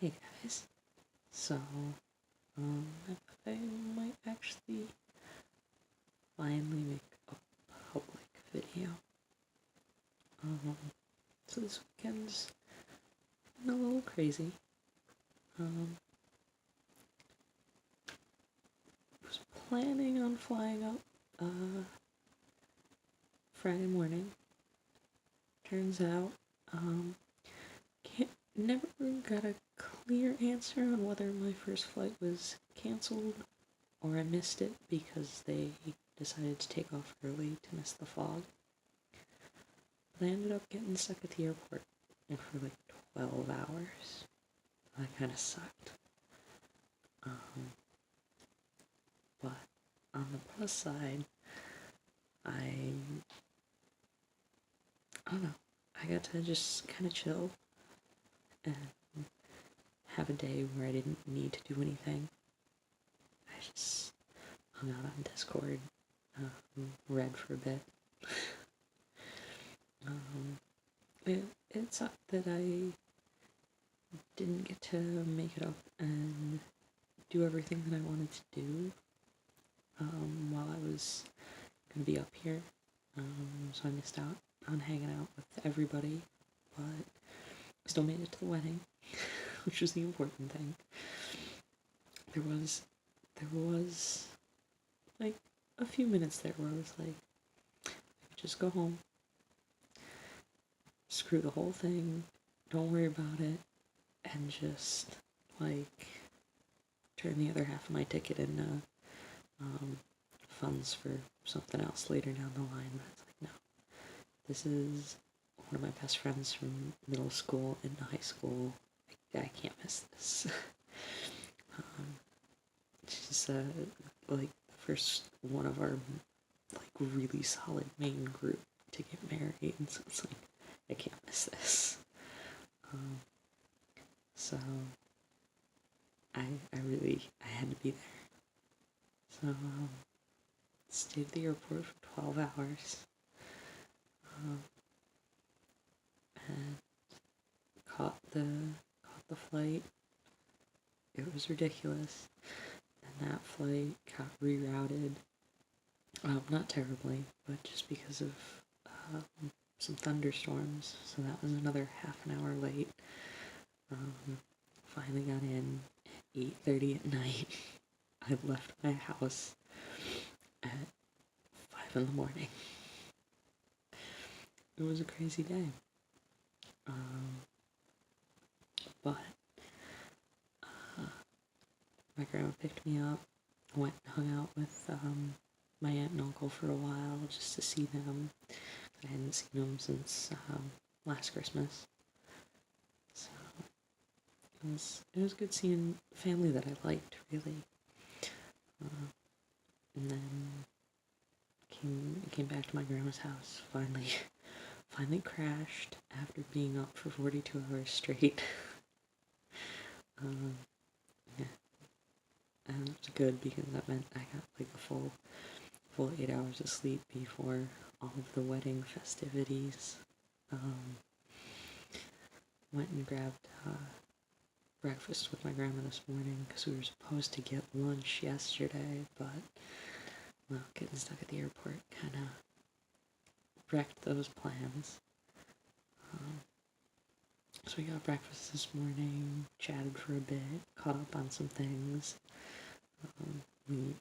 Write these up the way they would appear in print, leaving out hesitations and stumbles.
Hey guys, so I might actually finally make a public video. So this weekend's been a little crazy. Was planning on flying up Friday morning. Turns out, never got a clear answer on whether my first flight was canceled or I missed it because they decided to take off early to miss the fog. But I ended up getting stuck at the airport for like 12 hours. That kind of sucked. But on the plus side, I don't know, I got to just kind of chill and have a day where I didn't need to do anything. I just hung out on Discord, read for a bit. It sucked that I didn't get to make it up and do everything that I wanted to do while I was going to be up here. So I missed out on hanging out with everybody, but still made it to the wedding, which was the important thing. There was like a few minutes there where I was like, I could just go home, screw the whole thing, don't worry about it, and just like turn the other half of my ticket into funds for something else later down the line. But it's like, no, this is one of my best friends from middle school into high school. I can't miss this. She's like the first one of our like really solid main group to get married, so it's like I can't miss this. So I had to be there. So stayed at the airport for 12 hours. And caught the flight. It was ridiculous. And that flight got rerouted. Not terribly, but just because of some thunderstorms. So that was another half an hour late. Finally got in at 8:30 at night. I left my house at 5 in the morning. It was a crazy day. But my grandma picked me up. I went and hung out with my aunt and uncle for a while just to see them. I hadn't seen them since last Christmas. So it was good seeing family that I liked, really. And then came back to my grandma's house. Finally crashed after being up for 42 hours straight. Yeah. And it was good because that meant I got like a full 8 hours of sleep before all of the wedding festivities. Went and grabbed breakfast with my grandma this morning because we were supposed to get lunch yesterday, but well, getting stuck at the airport kind of wrecked those plans. So we got breakfast this morning, chatted for a bit, caught up on some things.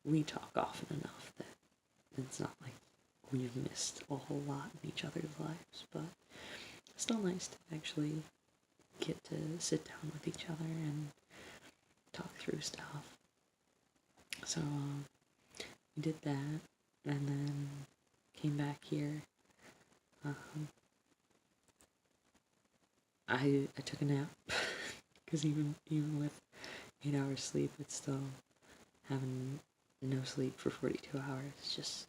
We talk often enough that it's not like we've missed a whole lot in each other's lives, but it's still nice to actually get to sit down with each other and talk through stuff. So we did that, and then came back here. I took a nap because even with 8 hours sleep, it's still having no sleep for 42 hours just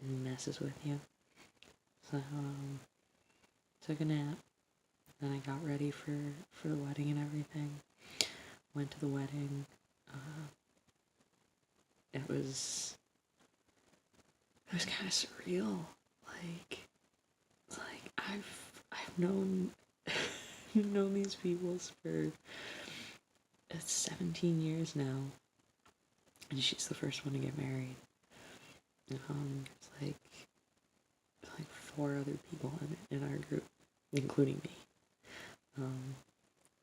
messes with you. So took a nap. Then I got ready for the wedding and everything. Went to the wedding. It was kind of surreal. Like I've known these people for it's 17 years now, and she's the first one to get married. It's like four other people in our group, including me.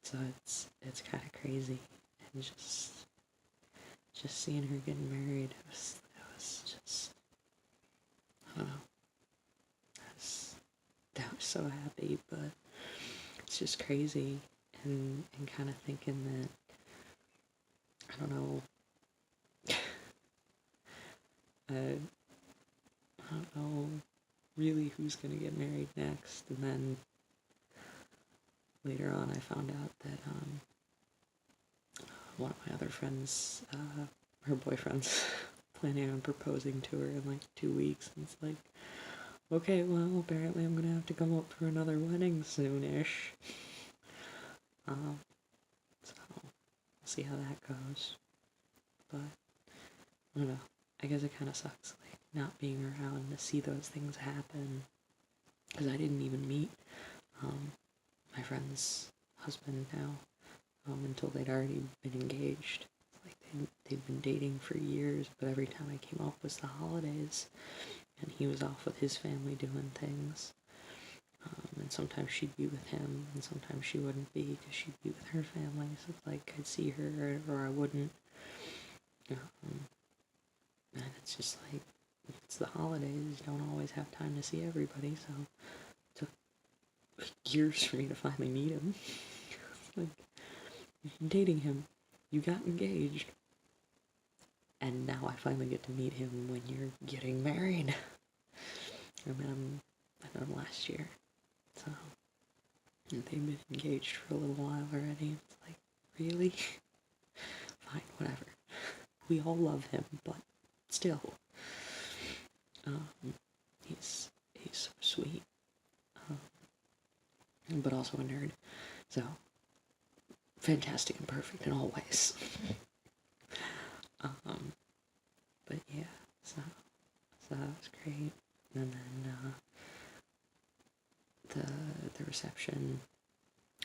So it's kind of crazy, and just seeing her getting married, it was just, I don't know, I was so happy, but it's just crazy, and kind of thinking that, I don't know, I don't know really who's gonna get married next, and then later on I found out that one of my other friends, her boyfriend's planning on proposing to her in like 2 weeks, and it's like, okay, well, apparently I'm gonna have to come up for another wedding soonish. So we'll see how that goes. But I don't know. I guess it kind of sucks, like not being around to see those things happen, because I didn't even meet my friend's husband now until they'd already been engaged. Like they'd been dating for years, but every time I came up was the holidays, and he was off with his family doing things. And sometimes she'd be with him, and sometimes she wouldn't be because she'd be with her family. So it's like I'd see her or I wouldn't. And it's just like, it's the holidays. You don't always have time to see everybody, so it took years for me to finally meet him. Like, dating him, you got engaged, and now I finally get to meet him when you're getting married. I met him last year, so they've been engaged for a little while already. It's like, really? Fine, whatever. We all love him, but still, he's so sweet, but also a nerd. So fantastic and perfect in all ways. But yeah, so that was great. And then the reception.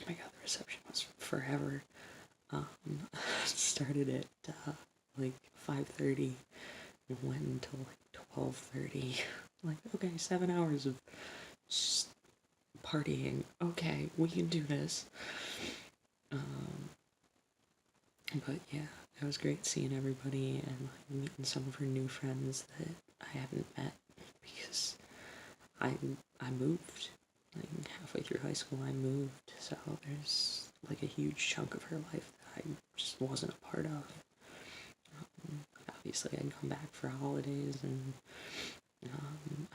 Oh my god, the reception was forever. Started at like 5:30 and went until like 12:30. Like, okay, 7 hours of just partying. Okay, we can do this. But yeah, it was great seeing everybody and like meeting some of her new friends that I haven't met because I moved. Like halfway through high school I moved, so there's like a huge chunk of her life that I just wasn't a part of. Obviously I'd come back for holidays and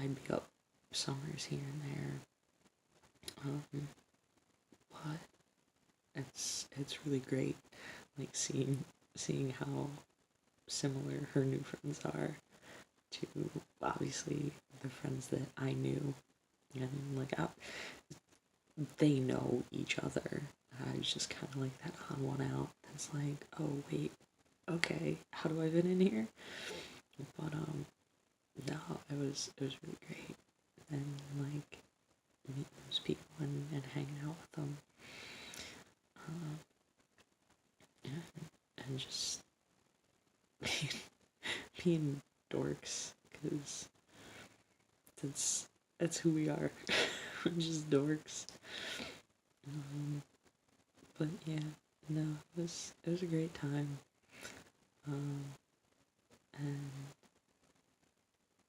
I'd be up summers here and there. But it's really great, like seeing how similar her new friends are to obviously the friends that I knew, and like they know each other. I was just kind of like that odd one out. It's like, oh wait, okay, how do I fit in here? But no, it was really great, and like meeting those people and hanging out with them. And just being dorks, because that's who we are. We're just dorks. But yeah, no, it was a great time. And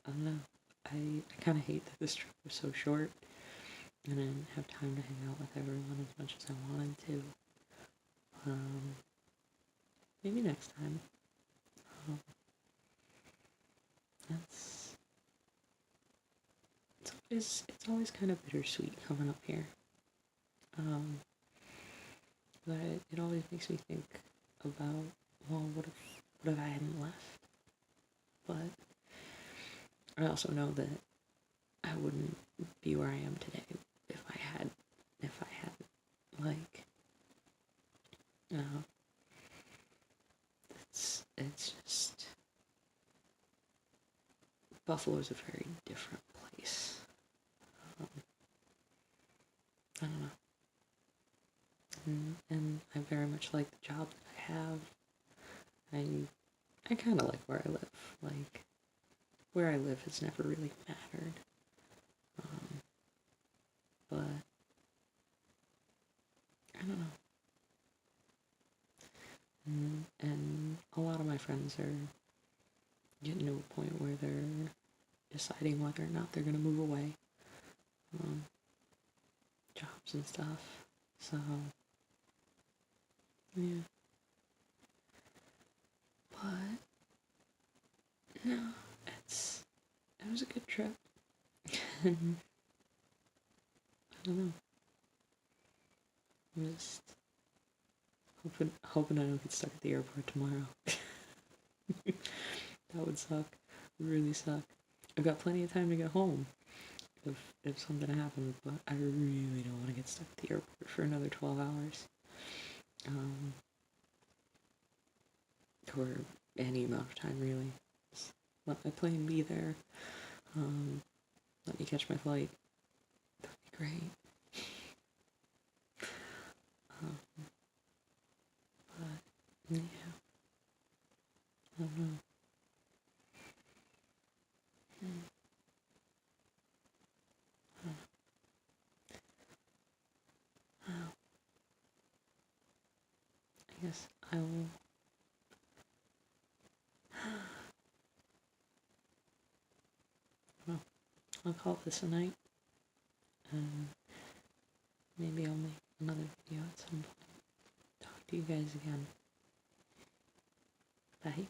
I don't know, I kind of hate that this trip was so short, and I didn't have time to hang out with everyone as much as I wanted to. Maybe next time. It's always kind of bittersweet coming up here. But it always makes me think about, well, what if I hadn't left? But I also know that I wouldn't be where I am today if I hadn't, like, it's just, Buffalo's a very different place. I don't know. And I very much much like the job that I have. I kind of like where I live. Like, where I live has never really mattered. But I don't know. And a lot of my friends are getting to a point where they're deciding whether or not they're going to move away. Jobs and stuff. So, yeah. But, no, it was a good trip. I don't know. I'm just hoping I don't get stuck at the airport tomorrow. That would suck. It would really suck. I've got plenty of time to get home if something happens, but I really don't want to get stuck at the airport for another 12 hours. Or any amount of time, really. Just let my plane be there. Let me catch my flight. That'd be great. But, yeah. I don't know. I guess I will. Well, I'll call this a night. Maybe I'll make another video at some point. Talk to you guys again. Bye.